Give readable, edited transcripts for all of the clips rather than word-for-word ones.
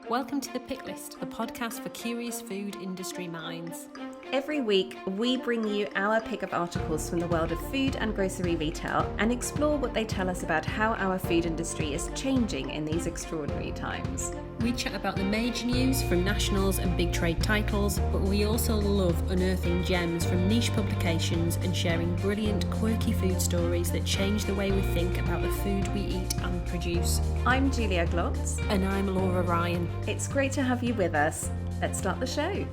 Welcome to the Pick List, the podcast for curious food industry minds. Every week, we bring you our pick of articles from the world of food and grocery retail and explore what they tell us about how our food industry is changing in these extraordinary times. We chat about the major news from nationals and big trade titles, but we also love unearthing gems from niche publications and sharing brilliant, quirky food stories that change the way we think about the food we eat and produce. I'm Julia Glotz. And I'm Laura Ryan. It's great to have you with us. Let's start the show.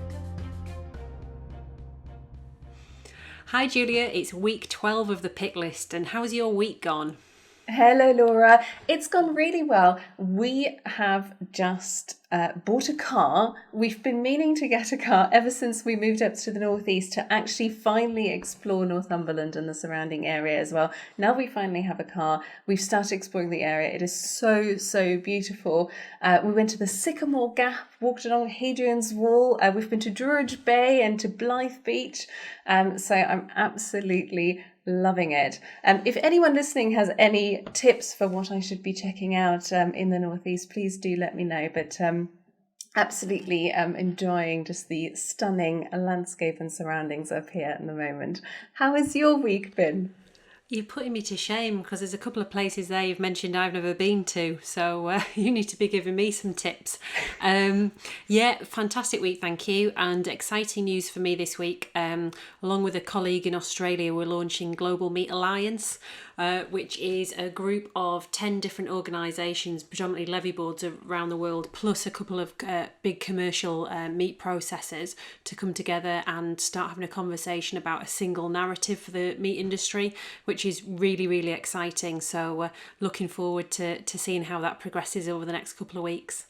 Hi Julia, it's week 12 of the Pick List, and how's your week gone? Hello Laura, it's gone really well. We have just bought a car. We've been meaning to get a car ever since we moved up to the northeast to actually finally explore Northumberland and the surrounding area as well. Now we finally have a car. We've started exploring the area. It is so beautiful. We went to the Sycamore Gap, walked along Hadrian's Wall. We've been to Druridge Bay and to Blythe Beach. So I'm absolutely loving it. If anyone listening has any tips for what I should be checking out in the northeast, please do let me know. But absolutely enjoying just the stunning landscape and surroundings up here at the moment. How has your week been? You're putting me to shame because there's a couple of places there you've mentioned I've never been to, so you need to be giving me some tips. Yeah, fantastic week, thank you, and exciting news for me this week. Along with a colleague in Australia, we're launching Global Meat Alliance, which is a group of 10 different organisations, predominantly levy boards around the world, plus a couple of big commercial meat processors to come together and start having a conversation about a single narrative for the meat industry, which is really exciting. So looking forward to seeing how that progresses over the next couple of weeks.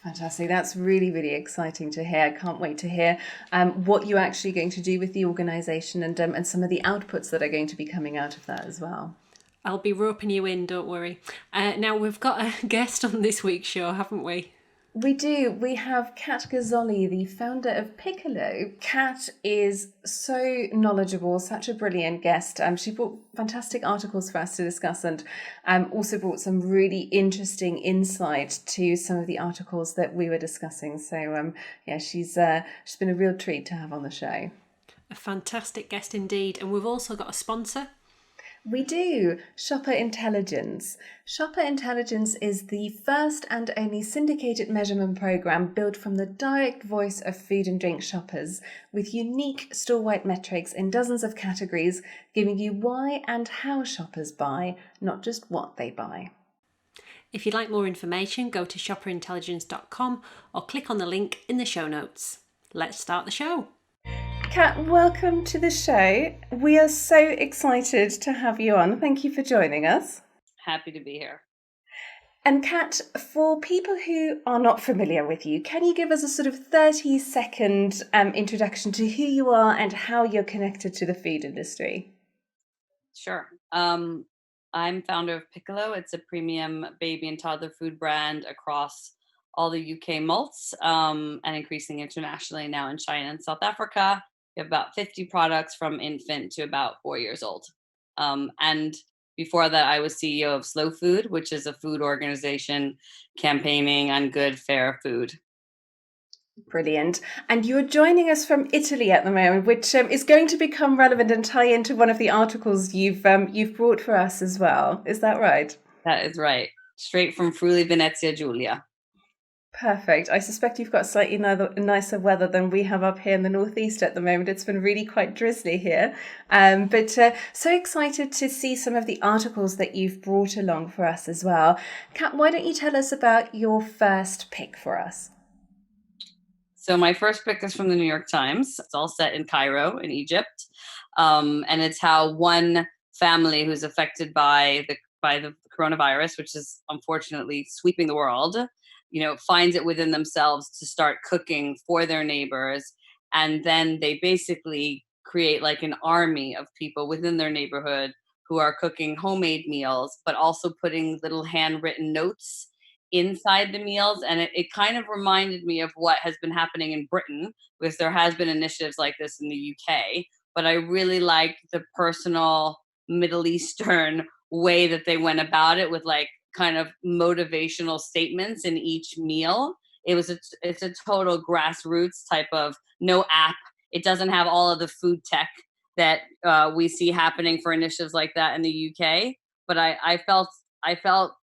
Fantastic. That's really exciting to hear. I can't wait to hear what you're actually going to do with the organisation and some of the outputs that are going to be coming out of that as well. I'll be roping you in, don't worry. Now, we've got a guest on this week's show, haven't we? We do. We have Cat Gazzoli, the founder of Piccolo. Cat is so knowledgeable, such a brilliant guest. She brought fantastic articles for us to discuss and also brought some really interesting insight to some of the articles that we were discussing. So, she's been a real treat to have on the show. A fantastic guest indeed. And we've also got a sponsor. We do. Shopper Intelligence. Shopper Intelligence is the first and only syndicated measurement program built from the direct voice of food and drink shoppers, with unique store-wide metrics in dozens of categories, giving you why and how shoppers buy, not just what they buy. If you'd like more information, go to shopperintelligence.com or click on the link in the show notes. Let's start the show. Kat, welcome to the show. We are so excited to have you on. Thank you for joining us. Happy to be here. And Kat, for people who are not familiar with you, can you give us a sort of 30-second introduction to who you are and how you're connected to the food industry? Sure. I'm founder of Piccolo. It's a premium baby and toddler food brand across all the UK malts and increasing internationally now in China and South Africa. We have about 50 products from infant to about 4 years old. And before that, I was CEO of Slow Food, which is a food organization campaigning on good, fair food. Brilliant. And you're joining us from Italy at the moment, which is going to become relevant and tie into one of the articles you've brought for us as well. Is that right? That is right. Straight from Friuli Venezia Giulia. Perfect. I suspect you've got slightly nicer weather than we have up here in the northeast at the moment. It's been really quite drizzly here. But so excited to see some of the articles that you've brought along for us as well. Kat, why don't you tell us about your first pick for us? So my first pick is from the New York Times. It's all set in Cairo in Egypt. And it's how one family who's affected by the coronavirus, which is unfortunately sweeping the world, finds it within themselves to start cooking for their neighbors. And then they basically create like an army of people within their neighborhood who are cooking homemade meals, but also putting little handwritten notes inside the meals. And it kind of reminded me of what has been happening in Britain, because there has been initiatives like this in the UK. But I really liked the personal Middle Eastern way that they went about it, with like kind of motivational statements in each meal. it's a total grassroots type of no app. It doesn't have all of the food tech that we see happening for initiatives like that in the UK. But I felt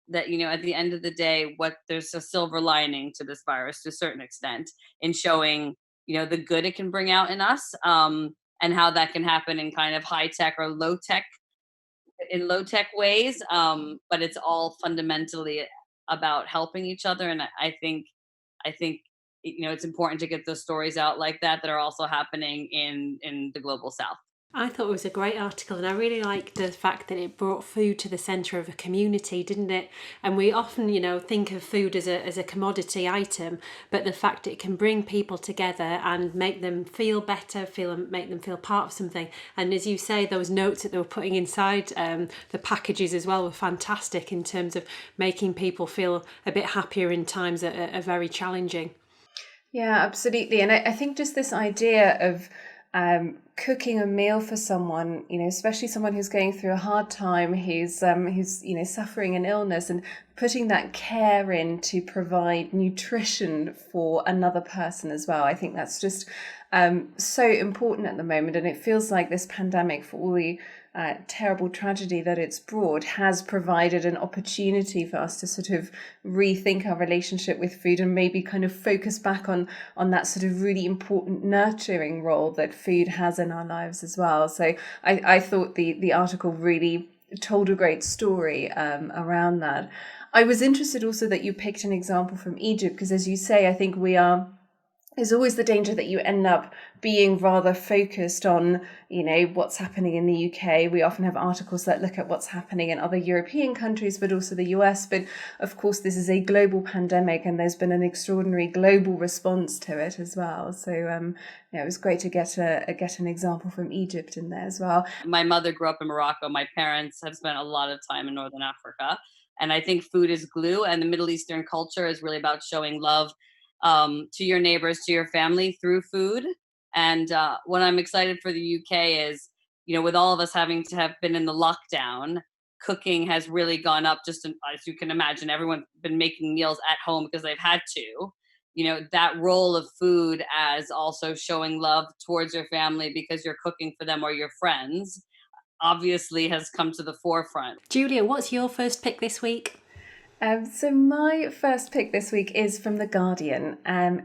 that, you know, at the end of the day, what there's a silver lining to this virus to a certain extent in showing, you know, the good it can bring out in us, and how that can happen in kind of high tech or low tech ways. But it's all fundamentally about helping each other, and I think you know it's important to get those stories out like that are also happening in the global south. I thought it was a great article, and I really liked the fact that it brought food to the centre of a community, didn't it? And we often, you know, think of food as a commodity item, but the fact it can bring people together and make them feel better, make them feel part of something. And as you say, those notes that they were putting inside the packages as well were fantastic in terms of making people feel a bit happier in times that are very challenging. Yeah, absolutely. And I think just this idea of cooking a meal for someone, you know, especially someone who's going through a hard time, who's you know, suffering an illness, and putting that care in to provide nutrition for another person as well. I think that's just so important at the moment, and it feels like this pandemic, for all the terrible tragedy that it's brought, has provided an opportunity for us to sort of rethink our relationship with food and maybe kind of focus back on that sort of really important nurturing role that food has in our lives as well. So I thought the article really told a great story around that. I was interested also that you picked an example from Egypt, because as you say, I think there's always the danger that you end up being rather focused on, you know, what's happening in the UK. We often have articles that look at what's happening in other European countries, but also the US. But of course, this is a global pandemic, and there's been an extraordinary global response to it as well. So, yeah, it was great to get an example from Egypt in there as well. My mother grew up in Morocco. My parents have spent a lot of time in Northern Africa. And I think food is glue, and the Middle Eastern culture is really about showing love to your neighbors, to your family through food. And what I'm excited for the UK is, you know, with all of us having to have been in the lockdown, cooking has really gone up. Just as you can imagine, everyone's been making meals at home because they've had to. You know, that role of food as also showing love towards your family because you're cooking for them or your friends obviously has come to the forefront. Julia, what's your first pick this week? So my first pick this week is from The Guardian.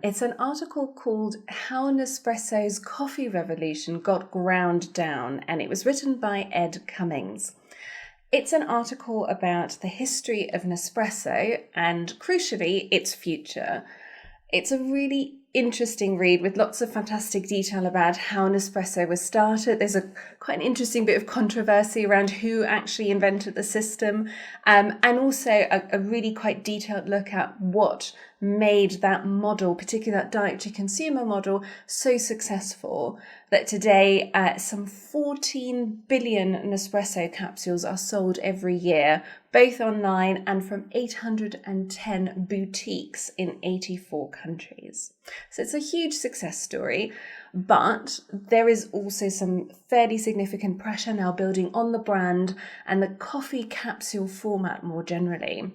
It's an article called How Nespresso's Coffee Revolution Got Ground Down, and it was written by Ed Cummings. It's an article about the history of Nespresso and, crucially, its future. It's a really interesting read with lots of fantastic detail about how Nespresso was started. There's quite an interesting bit of controversy around who actually invented the system, and also a really quite detailed look at what made that model, particularly that direct-to-consumer model, so successful that today some 14 billion Nespresso capsules are sold every year, both online and from 810 boutiques in 84 countries. So it's a huge success story, but there is also some fairly significant pressure now building on the brand and the coffee capsule format more generally.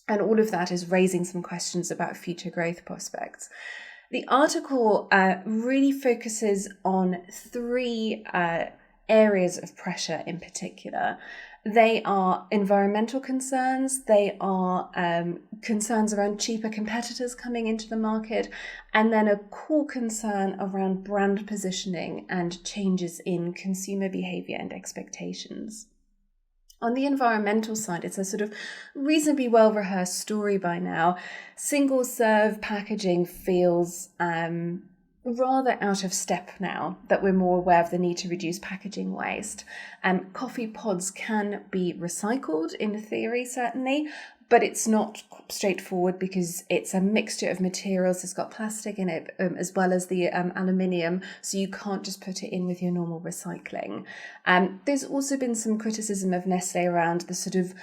And all of that is raising some questions about future growth prospects. The article really focuses on three areas of pressure in particular. They are environmental concerns, they are concerns around cheaper competitors coming into the market, and then a core concern around brand positioning and changes in consumer behaviour and expectations. On the environmental side, it's a sort of reasonably well-rehearsed story by now. Single-serve packaging feels rather out of step now that we're more aware of the need to reduce packaging waste. Coffee pods can be recycled in theory, certainly, but it's not straightforward because it's a mixture of materials. It's got plastic in it as well as the aluminium, so you can't just put it in with your normal recycling. There's also been some criticism of Nestle around the sort of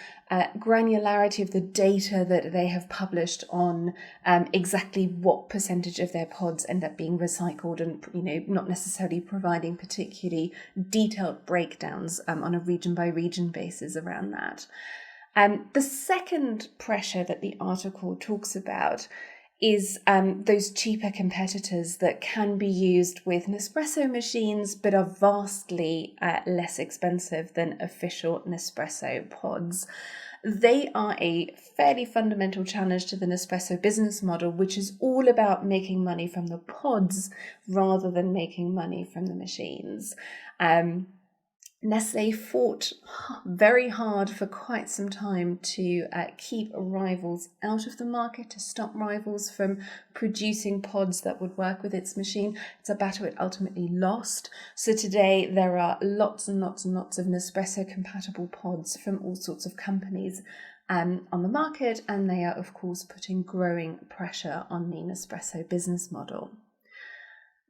granularity of the data that they have published on exactly what percentage of their pods end up being recycled, and, you know, not necessarily providing particularly detailed breakdowns on a region by region basis around that. The second pressure that the article talks about is those cheaper competitors that can be used with Nespresso machines but are vastly less expensive than official Nespresso pods. They are a fairly fundamental challenge to the Nespresso business model, which is all about making money from the pods rather than making money from the machines. Nestle fought very hard for quite some time to keep rivals out of the market, to stop rivals from producing pods that would work with its machine. It's a battle it ultimately lost. So today there are lots and lots and lots of Nespresso compatible pods from all sorts of companies on the market, and they are of course putting growing pressure on the Nespresso business model.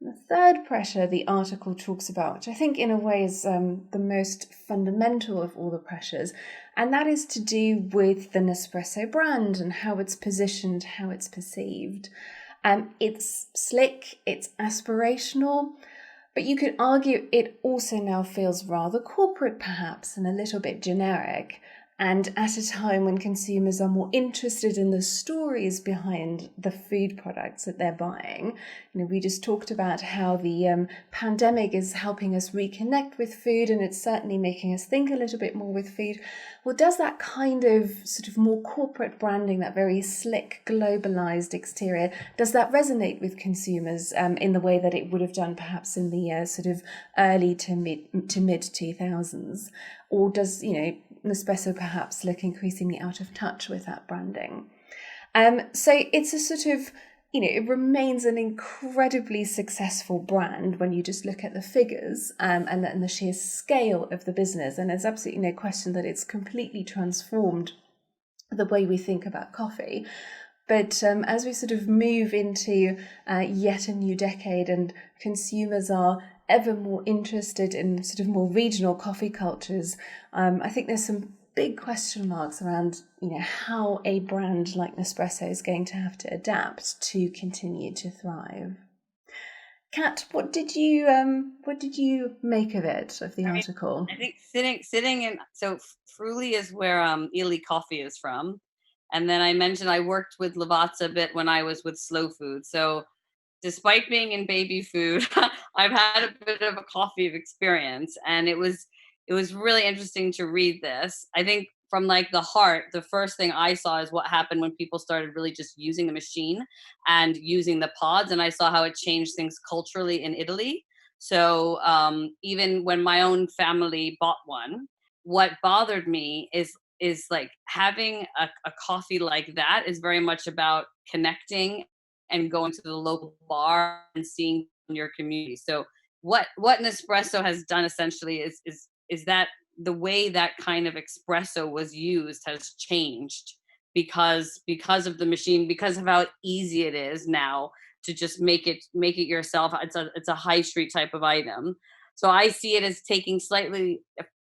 The third pressure the article talks about, which I think in a way is the most fundamental of all the pressures, and that is to do with the Nespresso brand and how it's positioned, how it's perceived. It's slick, it's aspirational, but you could argue it also now feels rather corporate perhaps and a little bit generic. And at a time when consumers are more interested in the stories behind the food products that they're buying. We just talked about how the pandemic is helping us reconnect with food, and it's certainly making us think a little bit more with food. Well, does that kind of sort of more corporate branding, that very slick, globalized exterior, does that resonate with consumers in the way that it would have done perhaps in the sort of early to mid 2000s? Or does, Nespresso perhaps look increasingly out of touch with that branding? So it's a sort of, it remains an incredibly successful brand when you just look at the figures and the sheer scale of the business. And there's absolutely no question that it's completely transformed the way we think about coffee. But as we sort of move into yet a new decade and consumers are ever more interested in sort of more regional coffee cultures, I think there's some big question marks around how a brand like Nespresso is going to have to adapt to continue to thrive. Kat, what did you make of it, of the article? I think sitting in, so Fruli is where Ely Coffee is from, and then I mentioned I worked with Lavazza a bit when I was with Slow Food. So despite being in baby food, I've had a bit of a coffee experience, and it was really interesting to read this. I think from like the heart, the first thing I saw is what happened when people started really just using the machine and using the pods, and I saw how it changed things culturally in Italy. So even when my own family bought one, what bothered me is like having a coffee like that is very much about connecting and going to the local bar and seeing your community. So what Nespresso has done essentially is that the way that kind of espresso was used has changed because of the machine, because of how easy it is now to just make it yourself. It's a high street type of item. So I see it as taking slightly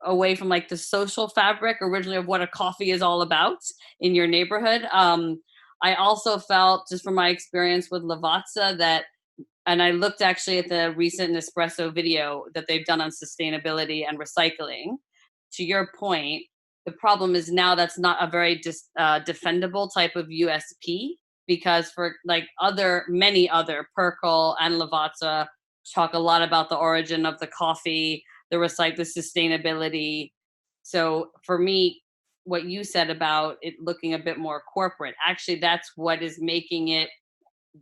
away from like the social fabric originally of what a coffee is all about in your neighborhood. I also felt, just from my experience with Lavazza, that, and I looked actually at the recent Nespresso video that they've done on sustainability and recycling. To your point, the problem is now that's not a very defendable type of USP, because for like many other, Perkle and Lavazza talk a lot about the origin of the coffee, the sustainability. So for me, what you said about it looking a bit more corporate, actually that's what is making it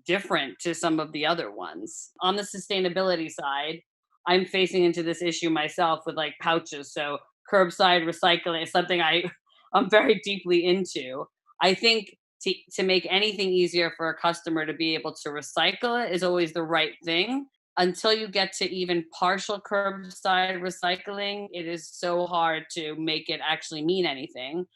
different to some of the other ones. On the sustainability side, I'm facing into this issue myself with like pouches. So curbside recycling is something I'm very deeply into. I think to make anything easier for a customer to be able to recycle it is always the right thing. Until you get to even partial curbside recycling, it is so hard to make it actually mean anything.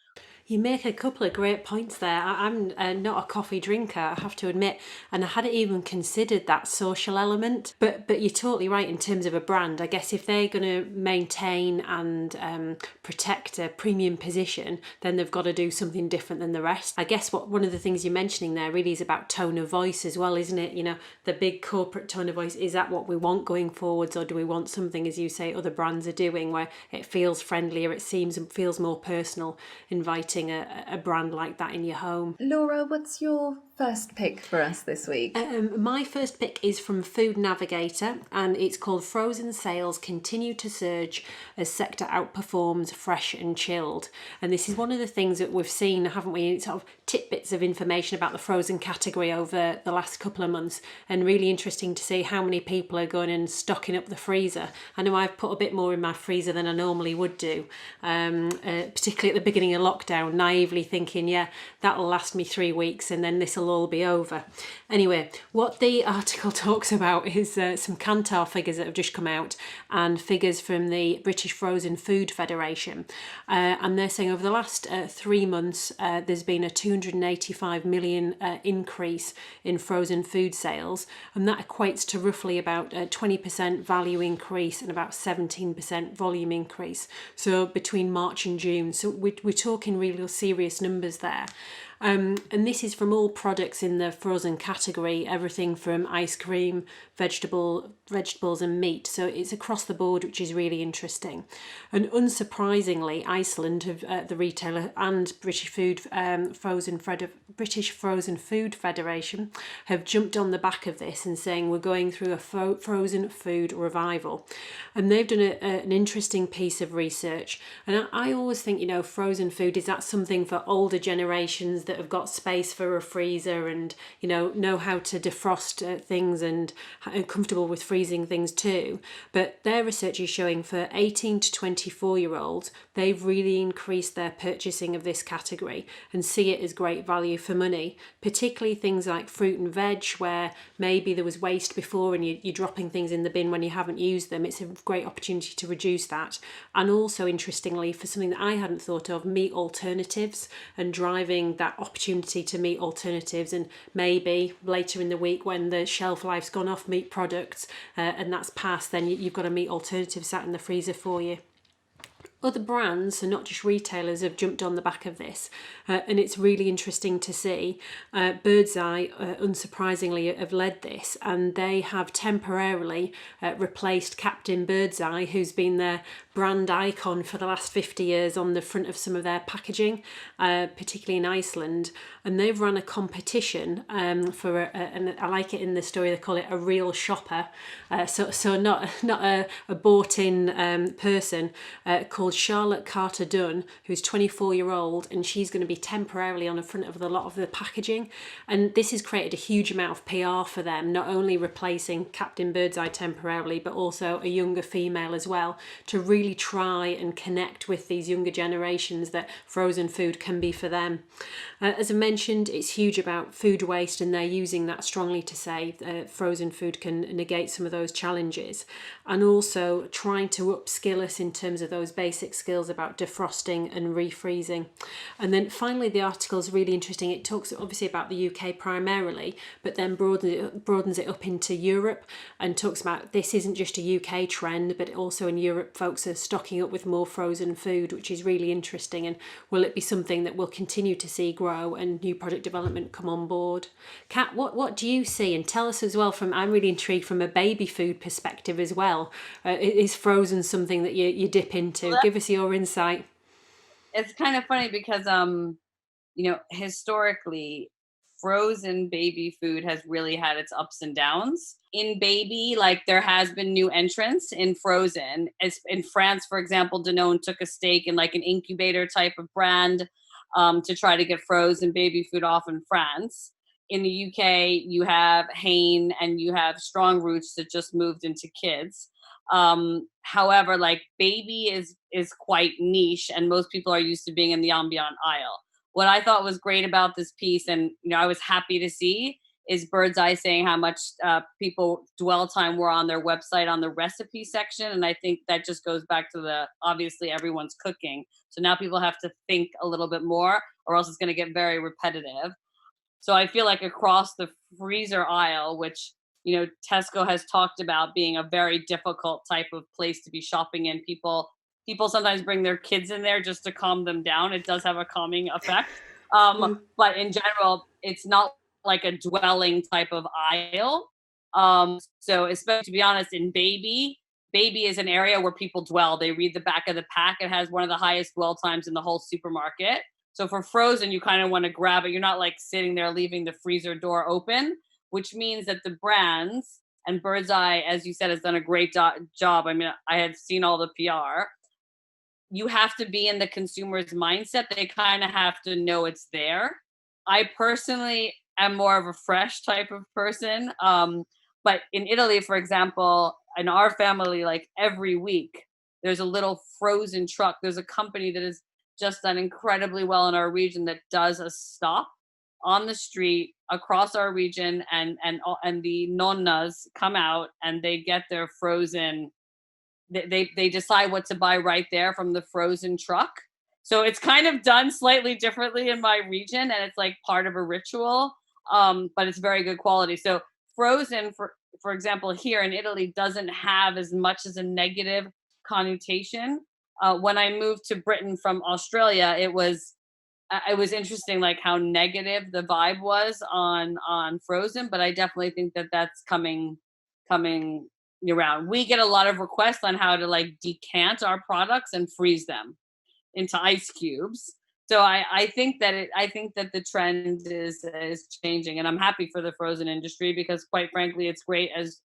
You make a couple of great points there. I'm not a coffee drinker, I have to admit, and I hadn't even considered that social element. But you're totally right in terms of a brand. I guess if they're going to maintain and protect a premium position, then they've got to do something different than the rest. I guess one of the things you're mentioning there really is about tone of voice as well, isn't it? The big corporate tone of voice, is that what we want going forwards, or do we want something, as you say, other brands are doing, where it feels friendlier, it feels more personal, inviting a brand like that in your home? Laura, what's your first pick for us this week? My first pick is from Food Navigator, and it's called Frozen Sales Continue to Surge as Sector Outperforms Fresh and Chilled. And this is one of the things that we've seen, haven't we, sort of tidbits of information about the frozen category over the last couple of months, and really interesting to see how many people are going and stocking up the freezer. I know I've put a bit more in my freezer than I normally would do, particularly at the beginning of lockdown, naively thinking, yeah, that'll last me 3 weeks and then this will all be over. Anyway, what the article talks about is some Kantar figures that have just come out and figures from the British Frozen Food Federation. And they're saying over the last 3 months, there's been a 285 million increase in frozen food sales. And that equates to roughly about a 20% value increase and about 17% volume increase. So between March and June. So we're talking real serious numbers there. And this is from all products in the frozen category, everything from ice cream, vegetables and meat. So it's across the board, which is really interesting. And unsurprisingly, Iceland, the retailer, and British Frozen Food Federation have jumped on the back of this and saying we're going through a frozen food revival. And they've done an interesting piece of research. And I always think, frozen food, is that something for older generations that have got space for a freezer and, know how to defrost things and are comfortable with freezing things too. But their research is showing for 18 to 24-year-olds, they've really increased their purchasing of this category and see it as great value for money, particularly things like fruit and veg, where maybe there was waste before and you're dropping things in the bin when you haven't used them. It's a great opportunity to reduce that. And also, interestingly, for something that I hadn't thought of, meat alternatives, and driving that opportunity to meat alternatives. And maybe later in the week, when the shelf life's gone off meat products and that's passed, then you've got a meat alternative sat in the freezer for you. Other brands, and not just retailers, have jumped on the back of this, and it's really interesting to see. Birdseye, unsurprisingly, have led this, and they have temporarily replaced Captain Birdseye, who's been their brand icon for the last 50 years, on the front of some of their packaging, particularly in Iceland. And they've run a competition for, and I like it in the story, they call it a real shopper. So not a bought-in person, called Charlotte Carter Dunn, who's 24-year-old, and she's going to be temporarily on the front of a lot of the packaging. And this has created a huge amount of PR for them, not only replacing Captain Birdseye temporarily, but also a younger female as well, to really try and connect with these younger generations that frozen food can be for them. As I mentioned, it's huge about food waste, and they're using that strongly to say frozen food can negate some of those challenges, and also trying to upskill us in terms of those basic skills about defrosting and refreezing. And then finally, the article is really interesting. It talks obviously about the UK primarily, but then broadens it up into Europe and talks about this isn't just a UK trend, but also in Europe, folks are stocking up with more frozen food, which is really interesting. And will it be something that we'll continue to see grow and new product development come on board? Kat, what do you see? And tell us as well, I'm really intrigued from a baby food perspective as well. Is frozen something that you dip into? Well, Give us your insight. it's kind of funny because historically, frozen baby food has really had its ups and downs. In baby, like, there has been new entrants in frozen. As in France, for example, Danone took a stake in like an incubator type of brand to try to get frozen baby food off in France. In the UK, you have Hain and you have Strong Roots that just moved into kids. However, like, baby is quite niche, and most people are used to being in the ambient aisle. What I thought was great about this piece, and I was happy to see, is Birdseye saying how much people dwell time were on their website on the recipe section. And I think that just goes back to obviously everyone's cooking. So now people have to think a little bit more, or else it's going to get very repetitive. So I feel like across the freezer aisle, which, Tesco has talked about being a very difficult type of place to be shopping in, people sometimes bring their kids in there just to calm them down. It does have a calming effect. But in general, it's not like a dwelling type of aisle. So especially, to be honest, in baby is an area where people dwell. They read the back of the pack. It has one of the highest dwell times in the whole supermarket. So for frozen, you kind of want to grab it. You're not like sitting there leaving the freezer door open, which means that the brands, and Bird's Eye, as you said, has done a great job. I mean, I had seen all the PR. You have to be in the consumer's mindset. They kind of have to know it's there. I personally am more of a fresh type of person. But in Italy, for example, in our family, like every week, there's a little frozen truck. There's a company that has just done incredibly well in our region that does a stop on the street across our region, and the nonnas come out and they get their frozen, they decide what to buy right there from the frozen truck. So it's kind of done slightly differently in my region, and it's like part of a ritual. But it's very good quality. So frozen, for example, here in Italy, doesn't have as much as a negative connotation. When I moved to Britain from Australia, it was interesting, like how negative the vibe was on frozen. But I definitely think that that's coming around. We get a lot of requests on how to like decant our products and freeze them into ice cubes. So I think that the trend is changing, and I'm happy for the frozen industry because, quite frankly, it's great, as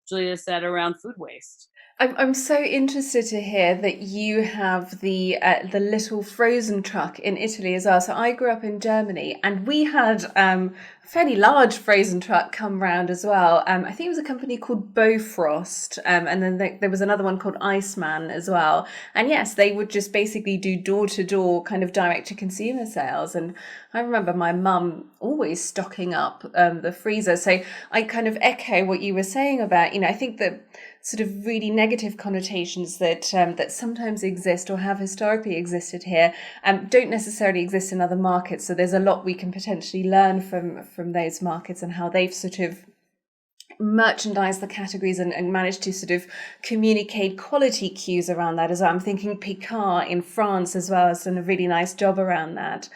Julia said, around food waste. I'm so interested to hear that you have the little frozen truck in Italy as well. So I grew up in Germany, and we had a fairly large frozen truck come round as well. I think it was a company called Bofrost, and then there was another one called Iceman as well. And yes, they would just basically do door to door kind of direct to consumer sales. And I remember my mum always stocking up the freezer. So I kind of echo what you were saying about, I think that sort of really negative connotations that that sometimes exist or have historically existed here don't necessarily exist in other markets. So there's a lot we can potentially learn from those markets and how they've sort of merchandise the categories and manage to sort of communicate quality cues around that as well. I'm thinking Picard in France as well has done a really nice job around that.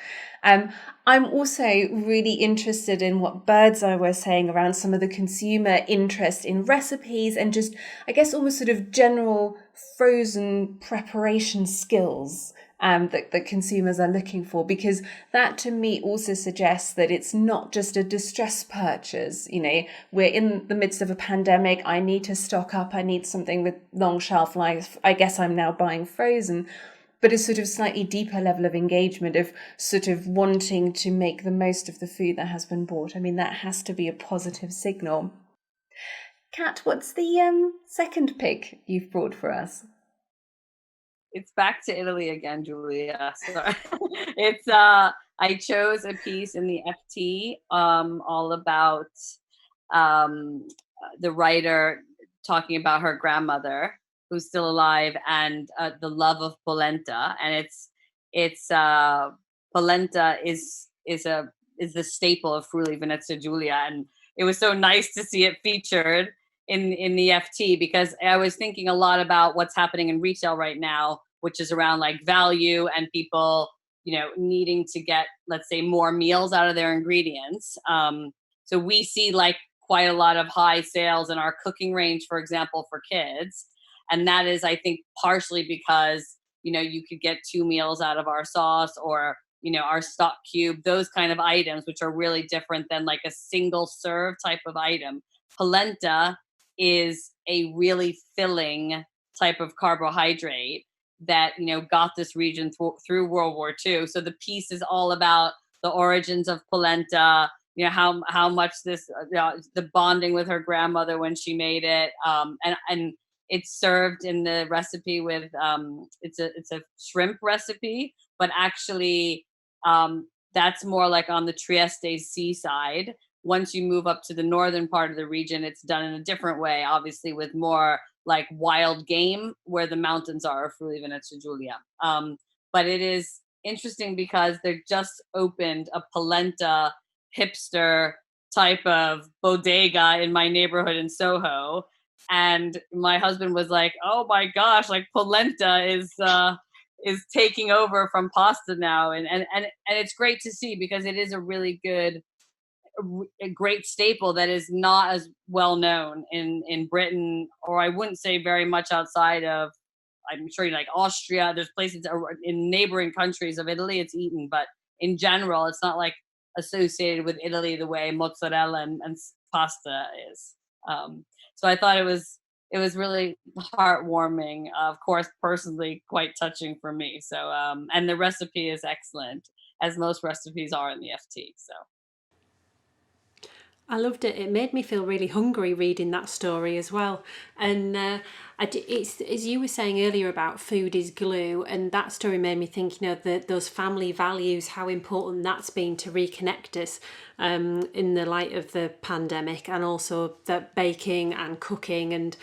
I'm also really interested in what Bird's Eye was saying around some of the consumer interest in recipes and just, I guess, almost sort of general frozen preparation skills that consumers are looking for, because that to me also suggests that it's not just a distress purchase. We're in the midst of a pandemic. I need to stock up. I need something with long shelf life. I guess I'm now buying frozen. But a sort of slightly deeper level of engagement of sort of wanting to make the most of the food that has been bought. I mean, that has to be a positive signal. Kat, what's the second pick you've brought for us? It's back to Italy again, Julia. Sorry. It's I chose a piece in the FT all about um, the writer talking about her grandmother who's still alive, and the love of polenta. And it's polenta is the staple of Friuli Venezia Giulia, and it was so nice to see it featured in the FT, because I was thinking a lot about what's happening in retail right now, which is around like value and people, needing to get, let's say, more meals out of their ingredients. So we see like quite a lot of high sales in our cooking range, for example, for kids. And that is, I think, partially because, you could get 2 meals out of our sauce, or, our stock cube, those kind of items, which are really different than like a single serve type of item. Polenta is a really filling type of carbohydrate that, got this region through World War II. So the piece is all about the origins of polenta, how much this, the bonding with her grandmother when she made it, and it's served in the recipe with it's a shrimp recipe, but actually that's more like on the Trieste seaside. Once you move up to the northern part of the region, it's done in a different way, obviously with more like wild game where the mountains are, Friuli Venezia Giulia. But it is interesting because they just opened a polenta hipster type of bodega in my neighborhood in Soho. And my husband was like, "Oh my gosh, like polenta is taking over from pasta now," and it's great to see, because it is a really good, a great staple that is not as well known in Britain, or I wouldn't say very much outside of, I'm sure, like Austria. There's places in neighboring countries of Italy it's eaten, but in general. It's not like associated with Italy the way mozzarella and pasta is. So I thought it was really heartwarming. Of course, personally, quite touching for me. So and the recipe is excellent, as most recipes are in the FT. So. I loved it. It made me feel really hungry reading that story as well. And it's as you were saying earlier about food is glue, and that story made me think, those family values, how important that's been to reconnect us in the light of the pandemic, and also that baking and cooking, and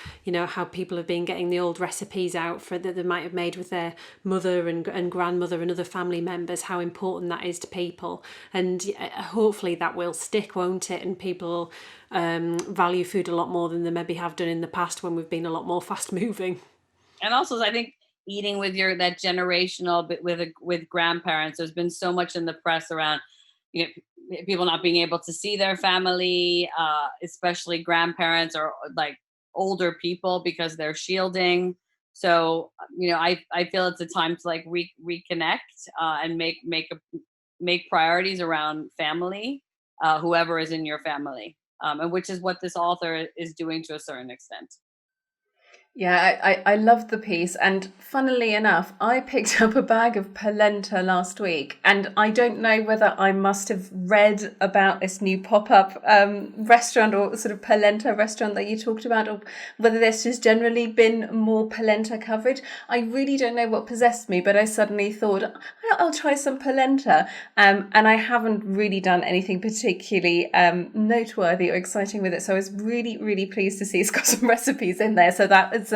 how people have been getting the old recipes out for that they might have made with their mother and grandmother and other family members, how important that is to people. And hopefully that will stick, won't it? And people value food a lot more than they maybe have done in the past when we've been a lot more fast moving. And also, I think eating with that generational bit with grandparents. There's been so much in the press around, people not being able to see their family, especially grandparents or like older people, because they're shielding. So I feel it's a time to like reconnect and make priorities around family, whoever is in your family, and which is what this author is doing to a certain extent. Yeah, I love the piece. And funnily enough, I picked up a bag of polenta last week. And I don't know whether I must have read about this new pop-up restaurant or sort of polenta restaurant that you talked about, or whether there's just generally been more polenta coverage. I really don't know what possessed me, but I suddenly thought, I'll try some polenta. And I haven't really done anything particularly noteworthy or exciting with it. So I was really, really pleased to see it's got some recipes in there. So that is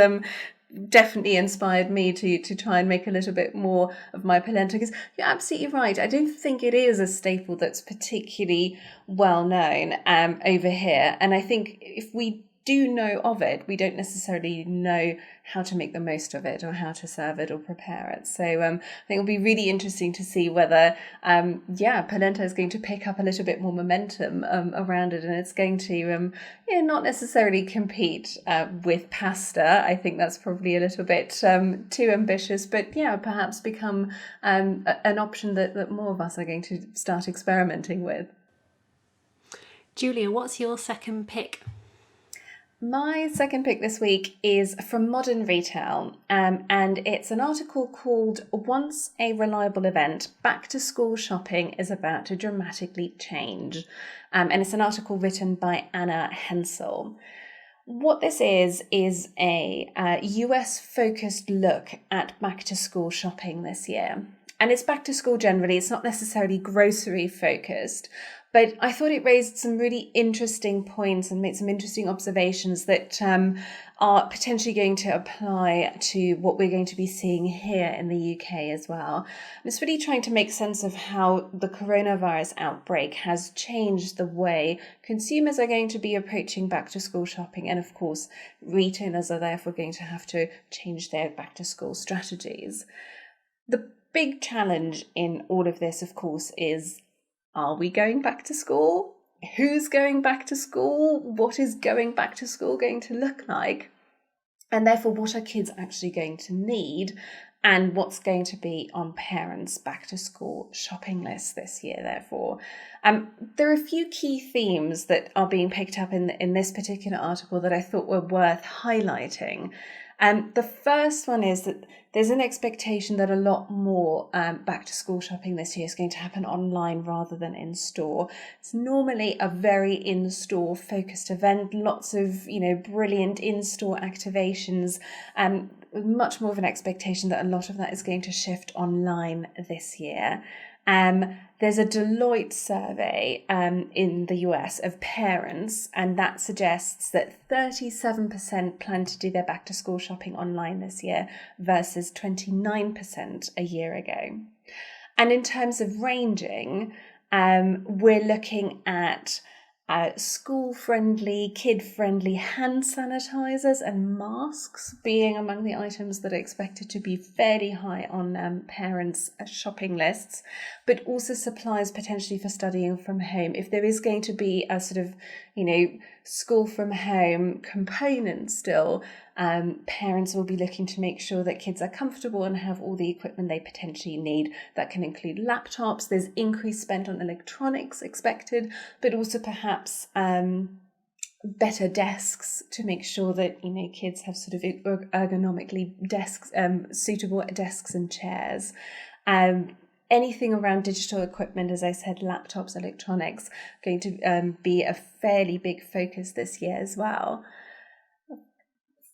definitely inspired me to try and make a little bit more of my polenta, because you're absolutely right. I don't think it is a staple that's particularly well known over here, and I think if we do know of it, we don't necessarily know how to make the most of it or how to serve it or prepare it. So I think it'll be really interesting to see whether polenta is going to pick up a little bit more momentum around it, and it's going to not necessarily compete with pasta. I think that's probably a little bit too ambitious, but perhaps become an option that more of us are going to start experimenting with. Julia, what's your second pick? My second pick this week is from Modern Retail, and it's an article called "Once a Reliable Event, Back to School Shopping is About to Dramatically Change." And it's an article written by Anna Hensel. What this is a US-focused look at back to school shopping this year. And it's back to school generally, it's not necessarily grocery focused. But I thought it raised some really interesting points and made some interesting observations that are potentially going to apply to what we're going to be seeing here in the UK as well. It's really trying to make sense of how the coronavirus outbreak has changed the way consumers are going to be approaching back to school shopping. And of course, retailers are therefore going to have to change their back to school strategies. The big challenge in all of this, of course, is: are we going back to school? Who's going back to school? What is going back to school going to look like? And therefore, what are kids actually going to need? And what's going to be on parents' back to school shopping lists this year, therefore? There are a few key themes that are being picked up in this particular article that I thought were worth highlighting. The first one is that there's an expectation that a lot more back to school shopping this year is going to happen online rather than in store. It's normally a very in-store focused event, lots of brilliant in-store activations, and much more of an expectation that a lot of that is going to shift online this year. There's a Deloitte survey in the US of parents, and that suggests that 37% plan to do their back to school shopping online this year versus 29% a year ago. And in terms of ranging, we're looking at school-friendly, kid-friendly hand sanitizers and masks being among the items that are expected to be fairly high on parents' shopping lists. but also supplies potentially for studying from home. If there is going to be a sort of, school from home component still, parents will be looking to make sure that kids are comfortable and have all the equipment they potentially need. That can include laptops. There's increased spend on electronics expected, but also perhaps better desks to make sure that kids have sort of ergonomically suitable desks and chairs. Anything around digital equipment, as I said, laptops, electronics, going to be a fairly big focus this year as well.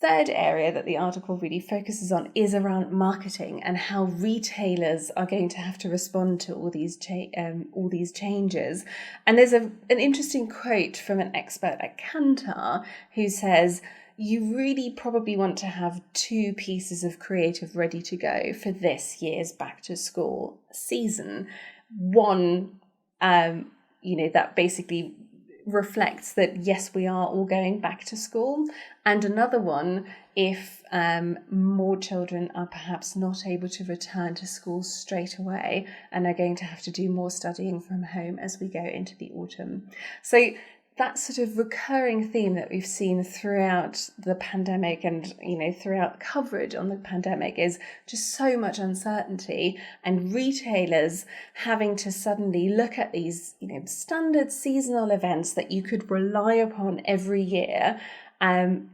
Third area that the article really focuses on is around marketing and how retailers are going to have to respond to all these changes. And there's an interesting quote from an expert at Kantar who says, you really probably want to have 2 pieces of creative ready to go for this year's back to school season. One, that basically reflects that yes, we are all going back to school, and another one if more children are perhaps not able to return to school straight away and are going to have to do more studying from home as we go into the autumn. So that sort of recurring theme that we've seen throughout the pandemic and throughout coverage on the pandemic is just so much uncertainty, and retailers having to suddenly look at these standard seasonal events that you could rely upon every year,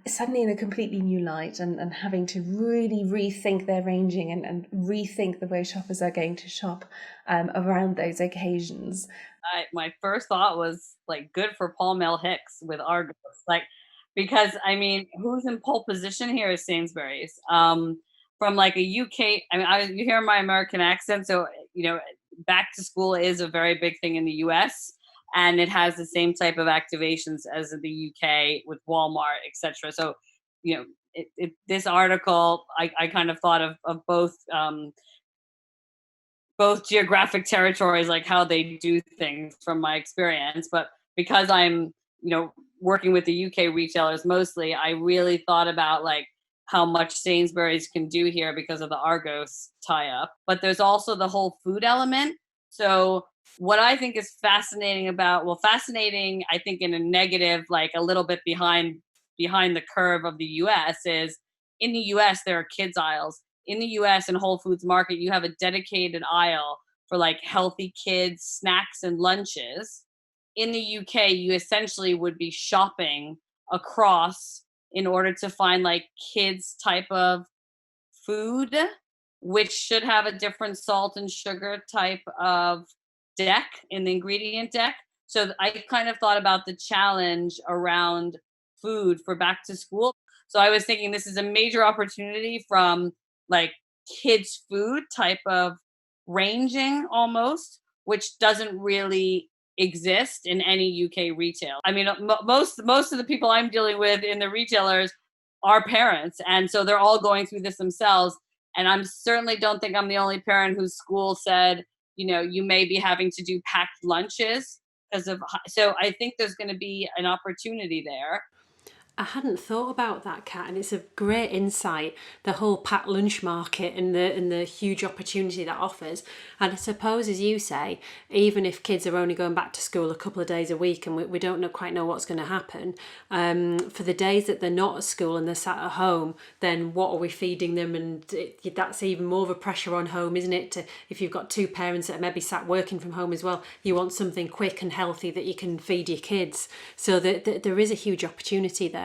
suddenly in a completely new light, and having to really rethink their ranging and rethink the way shoppers are going to shop around those occasions. My first thought was like, good for Paul Mel Hicks with Argos, because who's in pole position here is Sainsbury's. From like a UK, you hear my American accent, so back to school is a very big thing in the US, and it has the same type of activations as in the UK with Walmart, etc. So, this article, I kind of thought of both geographic territories, like how they do things from my experience. But because I'm, working with the UK retailers mostly, I really thought about like how much Sainsbury's can do here because of the Argos tie-up. But there's also the whole food element. So what I think is fascinating, I think in a negative, like a little bit behind the curve of the US, is in the US there are kids aisles. In the US and Whole Foods Market, you have a dedicated aisle for like healthy kids snacks and lunches. In the UK, you essentially would be shopping across in order to find like kids type of food, which should have a different salt and sugar type of deck in the ingredient deck. So I kind of thought about the challenge around food for back to school. So I was thinking this is a major opportunity from like kids food type of ranging almost, which doesn't really exist in any UK retail. Most of the people I'm dealing with in the retailers are parents, and so they're all going through this themselves. And I'm certainly don't think I'm the only parent whose school said, you may be having to do packed lunches because of. So I think there's going to be an opportunity there. I hadn't thought about that, Kat, and it's a great insight, the whole packed lunch market and the huge opportunity that offers. And I suppose, as you say, even if kids are only going back to school a couple of days a week and we don't quite know what's going to happen, for the days that they're not at school and they're sat at home, then what are we feeding them? And that's even more of a pressure on home, isn't it? If you've got 2 parents that are maybe sat working from home as well, you want something quick and healthy that you can feed your kids. So there is a huge opportunity there.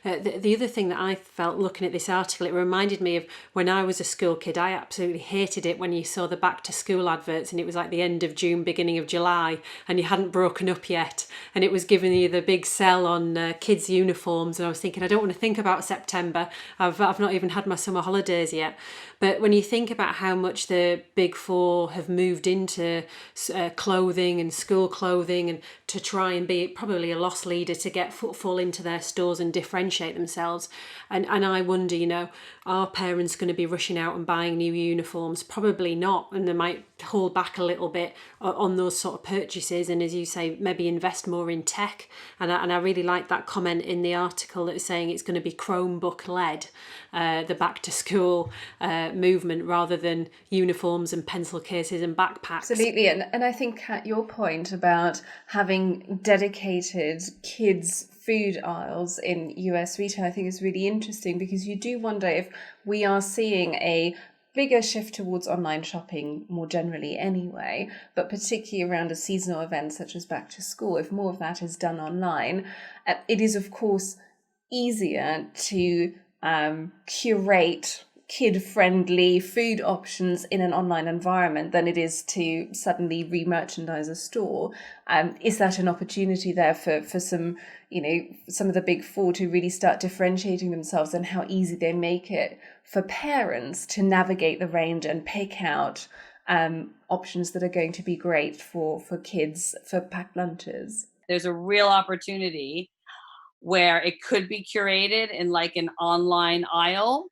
The other thing that I felt looking at this article, it reminded me of when I was a school kid. I absolutely hated it when you saw the back to school adverts and it was like the end of June, beginning of July, and you hadn't broken up yet, and it was giving you the big sell on kids' uniforms, and I was thinking, I don't want to think about September. I've not even had my summer holidays yet. But when you think about how much the big 4 have moved into clothing and school clothing and to try and be probably a loss leader to get footfall into their stores and differentiate themselves. And I wonder, are parents going to be rushing out and buying new uniforms? Probably not, and they might hold back a little bit on those sort of purchases, and as you say, maybe invest more in tech. And I really like that comment in the article that's saying it's going to be Chromebook led, the back to school movement, rather than uniforms and pencil cases and backpacks. Absolutely. And I think, Kat, your point about having dedicated kids food aisles in US retail, I think is really interesting, because you do wonder if we are seeing a bigger shift towards online shopping more generally anyway, but particularly around a seasonal event such as back to school. If more of that is done online, it is of course easier to curate kid-friendly food options in an online environment than it is to suddenly re-merchandise a store. Is that an opportunity there for some, some of the big four to really start differentiating themselves, and how easy they make it for parents to navigate the range and pick out options that are going to be great for kids, for packed lunches? There's a real opportunity where it could be curated in like an online aisle,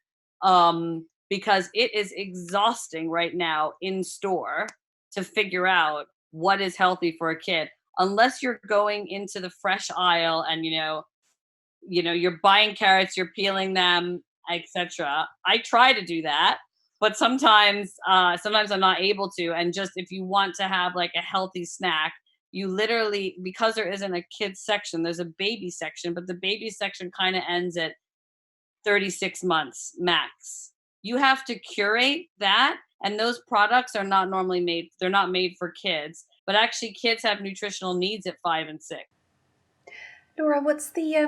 because it is exhausting right now in store to figure out what is healthy for a kid, unless you're going into the fresh aisle and you're buying carrots, you're peeling them, etc. I try to do that, but sometimes I'm not able to. And just if you want to have like a healthy snack, you literally, because there isn't a kids section, there's a baby section, but the baby section kind of ends at 36 months max. You have to curate that, and those products are not normally made, they're not made for kids, but actually kids have nutritional needs at 5 and 6. Laura, what's the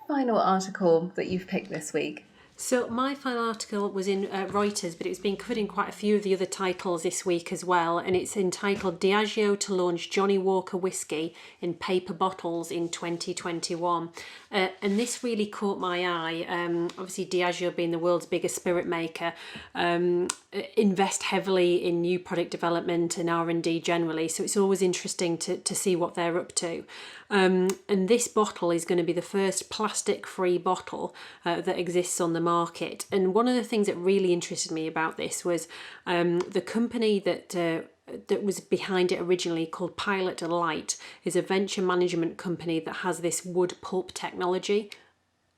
final article that you've picked this week? So my final article was in Reuters, but it's been covered in quite a few of the other titles this week as well, and it's entitled Diageo to launch Johnnie Walker whiskey in paper bottles in 2021. And this really caught my eye. Obviously, Diageo, being the world's biggest spirit maker, invest heavily in new product development and R&D generally, so it's always interesting to see what they're up to. And this bottle is going to be the first plastic-free bottle that exists on the market. And one of the things that really interested me about this was the company that was behind it originally, called Pilot Light, is a venture management company that has this wood pulp technology.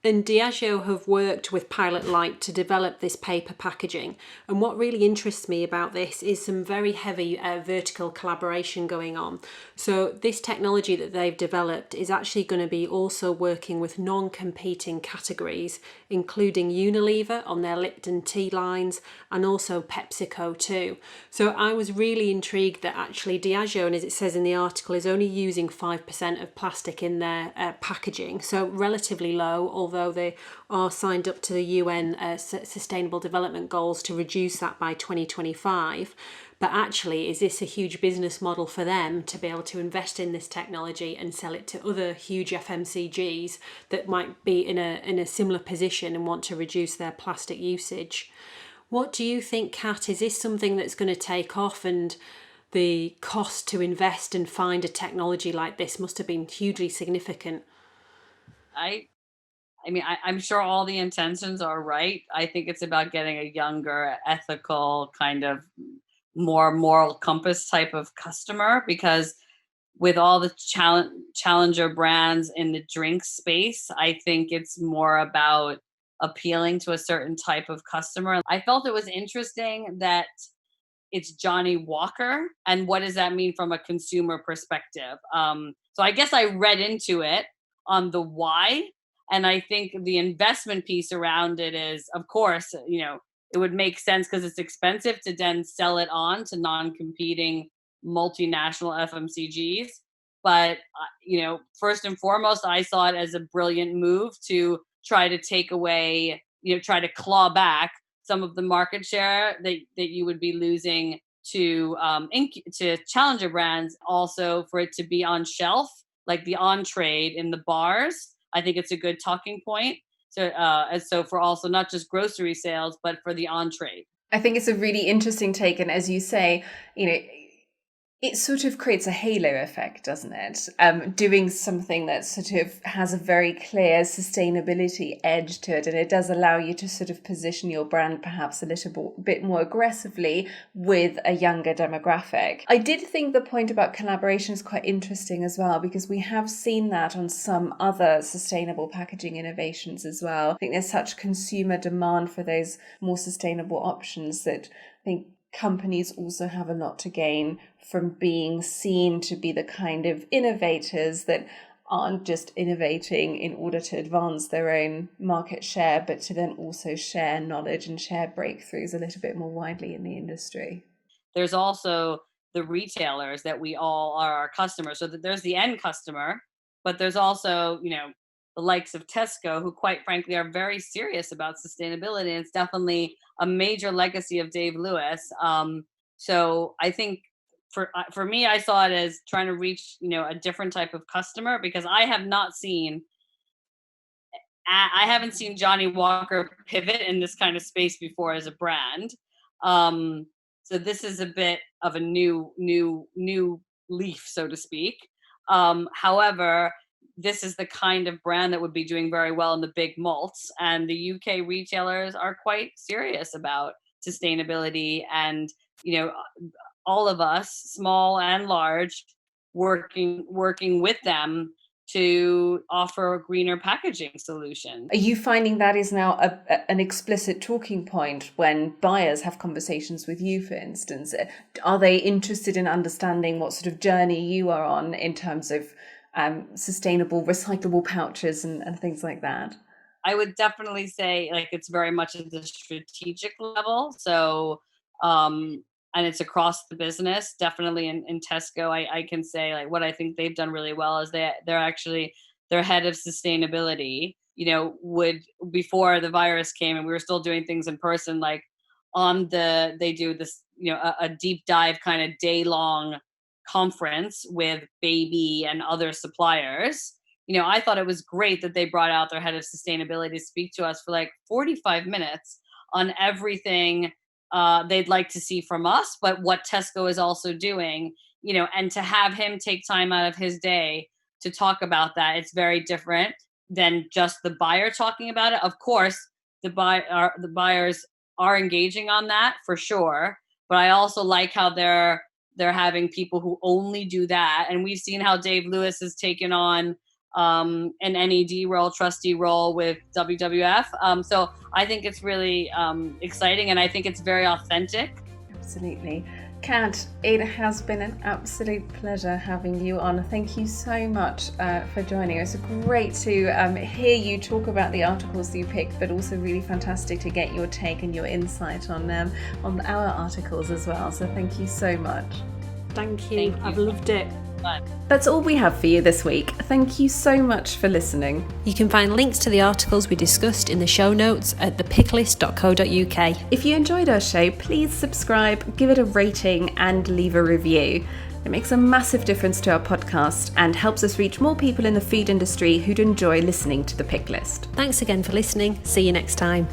And Diageo have worked with Pilot Light to develop this paper packaging. And what really interests me about this is some very heavy vertical collaboration going on. So this technology that they've developed is actually going to be also working with non-competing categories, including Unilever on their Lipton tea lines, and also PepsiCo too. So I was really intrigued that actually Diageo, and as it says in the article, is only using 5% of plastic in their packaging. So relatively low, although they are signed up to the UN Sustainable Development Goals to reduce that by 2025. But actually, is this a huge business model for them to be able to invest in this technology and sell it to other huge FMCGs that might be in a similar position and want to reduce their plastic usage? What do you think, Kat? Is this something that's going to take off, and the cost to invest and find a technology like this must have been hugely significant? I'm sure all the intentions are right. I think it's about getting a younger, ethical, kind of more moral compass type of customer, because with all the challenger brands in the drink space, I think it's more about appealing to a certain type of customer. I felt it was interesting that it's Johnnie Walker, and what does that mean from a consumer perspective? So I guess I read into it on the why, and I think the investment piece around it is, of course, it would make sense because it's expensive to then sell it on to non-competing multinational FMCGs. But first and foremost, I saw it as a brilliant move to try to take away, try to claw back some of the market share that you would be losing to challenger brands. Also, for it to be on shelf, like the on trade in the bars, I think it's a good talking point. So for also not just grocery sales, but for the on trade. I think it's a really interesting take. And as you say, It sort of creates a halo effect, doesn't it? Doing something that sort of has a very clear sustainability edge to it, and it does allow you to sort of position your brand perhaps a little bit more aggressively with a younger demographic. I did think the point about collaboration is quite interesting as well, because we have seen that on some other sustainable packaging innovations as well. I think there's such consumer demand for those more sustainable options that I think companies also have a lot to gain from being seen to be the kind of innovators that aren't just innovating in order to advance their own market share, but to then also share knowledge and share breakthroughs a little bit more widely in the industry. There's also the retailers that we all are our customers. So that there's the end customer, but there's also, the likes of Tesco, who quite frankly are very serious about sustainability. And it's definitely a major legacy of Dave Lewis. So I think for me, I saw it as trying to reach, a different type of customer, because I haven't seen Johnnie Walker pivot in this kind of space before as a brand. So this is a bit of a new leaf, so to speak. However, this is the kind of brand that would be doing very well in the big malts, and the UK retailers are quite serious about sustainability, and all of us, small and large, working with them to offer a greener packaging solution. Are you finding that is now an explicit talking point when buyers have conversations with you, for instance? Are they interested in understanding what sort of journey you are on in terms of sustainable, recyclable pouches and things like that? I would definitely say it's very much at the strategic level. So, and it's across the business. Definitely in Tesco, I can say what I think they've done really well is they're actually their head of sustainability. Would, before the virus came and we were still doing things in person, they do this, a deep dive kind of day-long conference with Baby and other suppliers. I thought it was great that they brought out their head of sustainability to speak to us for 45 minutes on everything they'd like to see from us, but what Tesco is also doing, and to have him take time out of his day to talk about that, it's very different than just the buyer talking about it. Of course, the buyers are engaging on that for sure, but I also like how they're having people who only do that. And we've seen how Dave Lewis has taken on an NED role, trustee role with WWF. So I think it's really exciting, and I think it's very authentic. Absolutely. Cat, it has been an absolute pleasure having you on. Thank you so much for joining us. It's great to hear you talk about the articles you picked, but also really fantastic to get your take and your insight on our articles as well. So thank you so much. Thank you. I've loved it. That's all we have for you this week. Thank you so much for listening. You can find links to the articles we discussed in the show notes at thepicklist.co.uk. If you enjoyed our show, please subscribe, give it a rating and leave a review. It makes a massive difference to our podcast and helps us reach more people in the food industry who'd enjoy listening to The Pick List. Thanks again for listening. See you next time.